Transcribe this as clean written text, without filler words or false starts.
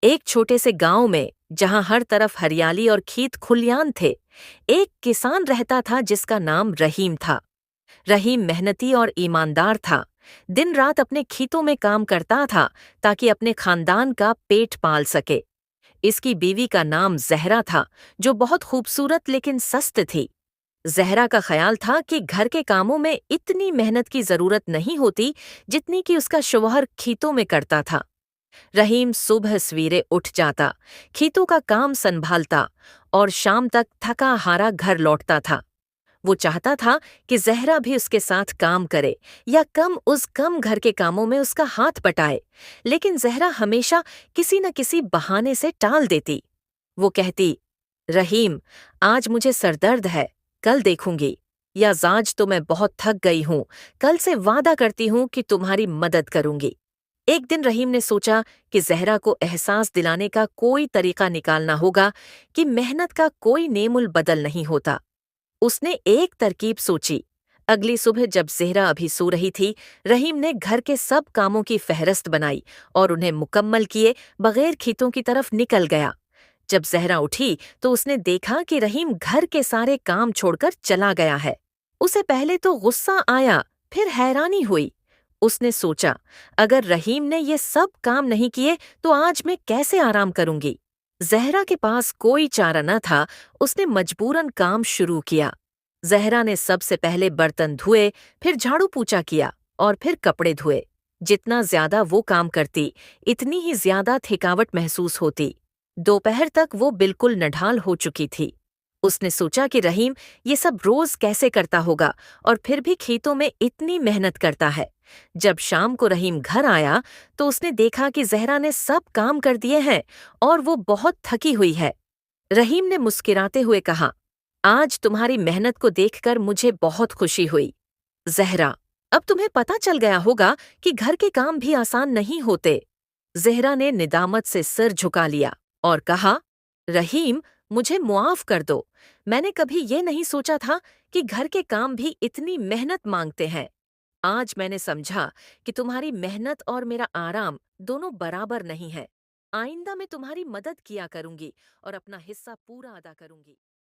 ایک چھوٹے سے گاؤں میں جہاں ہر طرف ہریالی اور کھیت کھلیان تھے، ایک کسان رہتا تھا جس کا نام رحیم تھا۔ رحیم محنتی اور ایماندار تھا۔ دن رات اپنے کھیتوں میں کام کرتا تھا تاکہ اپنے خاندان کا پیٹ پال سکے۔ اس کی بیوی کا نام زہرا تھا، جو بہت خوبصورت لیکن سست تھی۔ زہرا کا خیال تھا کہ گھر کے کاموں میں اتنی محنت کی ضرورت نہیں ہوتی جتنی کہ اس کا شوہر کھیتوں میں کرتا تھا۔ رحیم صبح سویرے اٹھ جاتا، کھیتوں کا کام سنبھالتا اور شام تک تھکا ہارا گھر لوٹتا تھا۔ وہ چاہتا تھا کہ زہرا بھی اس کے ساتھ کام کرے یا کم گھر کے کاموں میں اس کا ہاتھ بٹائے، لیکن زہرا ہمیشہ کسی نہ کسی بہانے سے ٹال دیتی۔ وہ کہتی، رحیم، آج مجھے سر درد ہے، کل دیکھوں گی، یا آج تو میں بہت تھک گئی ہوں، کل سے وعدہ کرتی ہوں کہ تمہاری مدد کروں گی۔ ایک دن رحیم نے سوچا کہ زہرا کو احساس دلانے کا کوئی طریقہ نکالنا ہوگا کہ محنت کا کوئی نیم البدل نہیں ہوتا۔ اس نے ایک ترکیب سوچی۔ اگلی صبح جب زہرا ابھی سو رہی تھی، رحیم نے گھر کے سب کاموں کی فہرست بنائی اور انہیں مکمل کیے بغیر کھیتوں کی طرف نکل گیا۔ جب زہرا اٹھی تو اس نے دیکھا کہ رحیم گھر کے سارے کام چھوڑ کر چلا گیا ہے۔ اسے پہلے تو غصہ آیا، پھر حیرانی ہوئی۔ اس نے سوچا، اگر رحیم نے یہ سب کام نہیں کیے تو آج میں کیسے آرام کروں گی؟ زہرا کے پاس کوئی چارہ نہ تھا، اس نے مجبوراً کام شروع کیا۔ زہرا نے سب سے پہلے برتن دھوئے، پھر جھاڑو پوچھا کیا اور پھر کپڑے دھوئے۔ جتنا زیادہ وہ کام کرتی، اتنی ہی زیادہ تھکاوٹ محسوس ہوتی۔ دوپہر تک وہ بالکل نڈھال ہو چکی تھی۔ اس نے سوچا کہ رحیم یہ سب روز کیسے کرتا ہوگا اور پھر بھی کھیتوں میں اتنی محنت کرتا ہے۔ جب شام کو رحیم گھر آیا تو اس نے دیکھا کہ زہرا نے سب کام کر دیے ہیں اور وہ بہت تھکی ہوئی ہے۔ رحیم نے مسکراتے ہوئے کہا، آج تمہاری محنت کو دیکھ کر مجھے بہت خوشی ہوئی۔ زہرا، اب تمہیں پتہ چل گیا ہوگا کہ گھر کے کام بھی آسان نہیں ہوتے۔ زہرا نے ندامت سے سر جھکا لیا اور کہا، رحیم، مجھے معاف کر دو۔ میں نے کبھی یہ نہیں سوچا تھا کہ گھر کے کام بھی اتنی محنت مانگتے ہیں۔ آج میں نے سمجھا کہ تمہاری محنت اور میرا آرام دونوں برابر نہیں ہے۔ آئندہ میں تمہاری مدد کیا کروں گی اور اپنا حصہ پورا ادا کروں گی۔